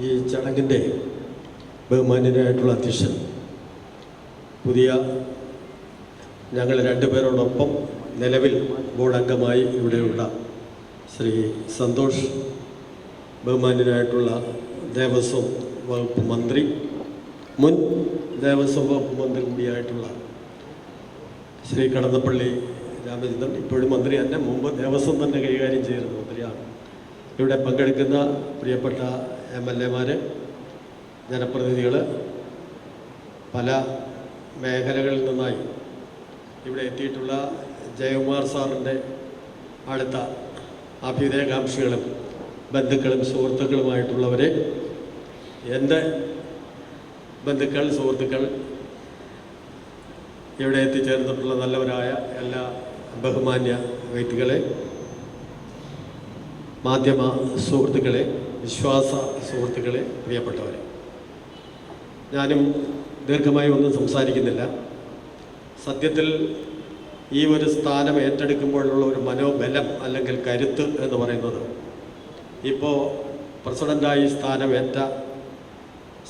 ഈ ചടങ്ങിൻ്റെ ബഹുമാന്യനായിട്ടുള്ള അധ്യക്ഷൻ പുതിയ ഞങ്ങൾ രണ്ടുപേരോടൊപ്പം നിലവിൽ ബോർഡ് അംഗമായി ഇവിടെയുള്ള ശ്രീ സന്തോഷ്, ബഹുമാന്യനായിട്ടുള്ള ദേവസ്വം വകുപ്പ് മന്ത്രി, മുൻ ദേവസ്വം വകുപ്പ് മന്ത്രി കൂടിയായിട്ടുള്ള ശ്രീ കടന്നപ്പള്ളി രാമചന്ദ്രൻ, ഇപ്പോഴും മന്ത്രി തന്നെ, മുമ്പ് ദേവസ്വം തന്നെ കൈകാര്യം ചെയ്തിരുന്ന മന്ത്രിയാണ്. ഇവിടെ പങ്കെടുക്കുന്ന പ്രിയപ്പെട്ട MLA-മാർ, ജനപ്രതിനിധികൾ, പല മേഖലകളിൽ നിന്നായി ഇവിടെ എത്തിയിട്ടുള്ള ജയകുമാർ സാറിൻ്റെ അടുത്ത അഭ്യുദയകാംക്ഷികളും ബന്ധുക്കളും സുഹൃത്തുക്കളുമായിട്ടുള്ളവരെ, എൻ്റെ ബന്ധുക്കൾ, സുഹൃത്തുക്കൾ, ഇവിടെ എത്തിച്ചേർന്നിട്ടുള്ള നല്ലവരായ എല്ലാ ബഹുമാന്യ വ്യക്തികളെ, മാധ്യമ സുഹൃത്തുക്കളെ, വിശ്വാസ സുഹൃത്തുക്കളെ, പ്രിയപ്പെട്ടവരെ, ഞാനും ദീർഘമായി ഒന്നും സംസാരിക്കുന്നില്ല. സത്യത്തിൽ ഈ ഒരു സ്ഥാനം ഏറ്റെടുക്കുമ്പോഴുള്ള ഒരു മനോബലം അല്ലെങ്കിൽ കരുത്ത് എന്ന് പറയുന്നത് ഇപ്പോൾ പ്രസിഡൻ്റായി സ്ഥാനമേറ്റ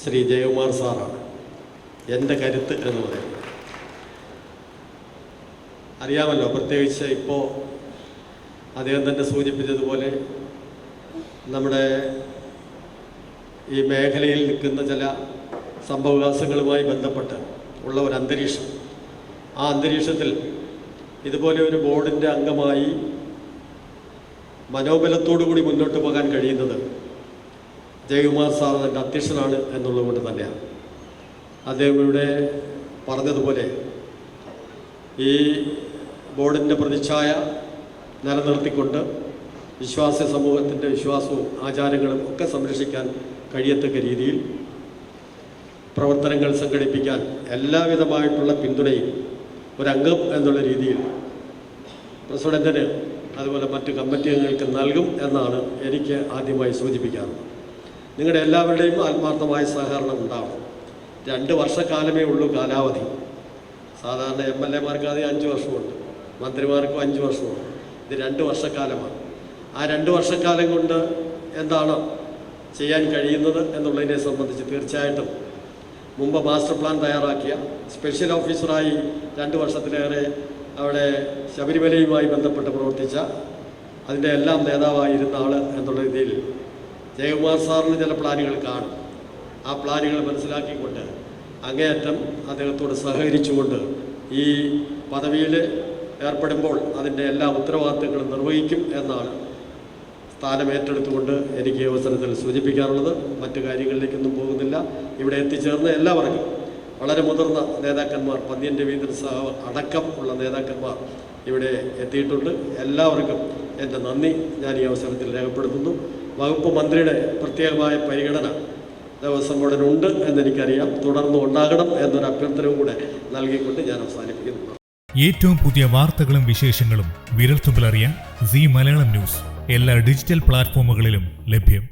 ശ്രീ ജയകുമാർ സാറാണ് എൻ്റെ കരുത്ത് എന്ന് പറയുന്നത്. അറിയാമല്ലോ, പ്രത്യേകിച്ച് ഇപ്പോൾ അദ്ദേഹം തന്നെ സൂചിപ്പിച്ചതുപോലെ നമ്മുടെ ഈ മേഖലയിൽ നിൽക്കുന്ന ചില സംഭവവികാസങ്ങളുമായി ബന്ധപ്പെട്ട് ഉള്ള ഒരു അന്തരീക്ഷം, ആ അന്തരീക്ഷത്തിൽ ഇതുപോലെ ഒരു ബോർഡിൻ്റെ അംഗമായി മനോബലത്തോടു കൂടി മുന്നോട്ട് പോകാൻ കഴിയുന്നത് ജയകുമാർ സാർ എൻ്റെ അധ്യക്ഷനാണ് എന്നുള്ളത് കൊണ്ട് തന്നെയാണ്. അദ്ദേഹം ഇവിടെ പറഞ്ഞതുപോലെ ഈ ബോർഡിൻ്റെ പ്രതിച്ഛായ നിലനിർത്തിക്കൊണ്ട് വിശ്വാസ സമൂഹത്തിൻ്റെ വിശ്വാസവും ആചാരങ്ങളും ഒക്കെ സംരക്ഷിക്കാൻ കഴിയത്തക്ക രീതിയിൽ പ്രവർത്തനങ്ങൾ സംഘടിപ്പിക്കാൻ എല്ലാവിധമായിട്ടുള്ള പിന്തുണയും ഒരംഗം എന്നുള്ള രീതിയിൽ പ്രസിഡന്റിന് അതുപോലെ മറ്റ് കമ്മിറ്റി അംഗങ്ങൾക്ക് നൽകും എന്നാണ് എനിക്ക് ആദ്യമായി സൂചിപ്പിക്കാറുള്ളത്. നിങ്ങളുടെ എല്ലാവരുടെയും ആത്മാർത്ഥമായ സഹകരണം ഉണ്ടാവണം. 2 വർഷക്കാലമേ ഉള്ളൂ കാലാവധി. സാധാരണ MLA-മാർക്ക് ആദ്യം 5 വർഷമുണ്ട്, മന്ത്രിമാർക്കും 5 വർഷമുണ്ട്. ഇത് 2 വർഷക്കാലമാണ്. ആ 2 വർഷക്കാലം കൊണ്ട് എന്താണ് ചെയ്യാൻ കഴിയുന്നത് എന്നുള്ളതിനെ സംബന്ധിച്ച് തീർച്ചയായിട്ടും മുമ്പ് മാസ്റ്റർ പ്ലാൻ തയ്യാറാക്കിയ, സ്പെഷ്യൽ ഓഫീസറായി 2 വർഷത്തിലേറെ അവിടെ ശബരിമലയുമായി ബന്ധപ്പെട്ട് പ്രവർത്തിച്ച, അതിൻ്റെ എല്ലാം നേതാവായിരുന്ന ആൾ എന്നുള്ള രീതിയിൽ ജയകുമാർ സാറിന് ചില പ്ലാനുകൾ കാണും. ആ പ്ലാനുകൾ മനസ്സിലാക്കിക്കൊണ്ട് അങ്ങേയറ്റം അദ്ദേഹത്തോട് സഹകരിച്ചുകൊണ്ട് ഈ പദവിയിൽ ഏർപ്പെടുമ്പോൾ അതിൻ്റെ എല്ലാ ഉത്തരവാദിത്തങ്ങളും നിർവഹിക്കും എന്നാണ് സ്ഥാനമേറ്റെടുത്തുകൊണ്ട് എനിക്ക് ഈ അവസരത്തിൽ സൂചിപ്പിക്കാറുള്ളത്. മറ്റു കാര്യങ്ങളിലേക്കൊന്നും പോകുന്നില്ല. ഇവിടെ എത്തിച്ചേർന്ന എല്ലാവർക്കും, വളരെ മുതിർന്ന നേതാക്കന്മാർ, പന്ന്യൻ രവീന്ദ്രൻ സാഹ് അടക്കം ഉള്ള നേതാക്കന്മാർ ഇവിടെ എത്തിയിട്ടുണ്ട്. എല്ലാവർക്കും എൻ്റെ നന്ദി ഞാൻ ഈ അവസരത്തിൽ രേഖപ്പെടുത്തുന്നു. വകുപ്പ് മന്ത്രിയുടെ പ്രത്യേകമായ പരിഗണന ദേവസ്വം ബോർഡിനുണ്ട് എന്നെനിക്കറിയാം, തുടർന്ന് ഉണ്ടാകണം എന്നൊരു അഭ്യർത്ഥനവും കൂടെ നൽകിക്കൊണ്ട് ഞാൻ അവസാനിപ്പിക്കുന്നു. ഏറ്റവും പുതിയ വാർത്തകളും വിശേഷങ്ങളും വിരൽത്തുമ്പിലറിയാൻ സീ മലയാളം ന്യൂസ് എല്ലാ ഡിജിറ്റൽ പ്ലാറ്റ്ഫോമുകളിലും ലഭ്യം.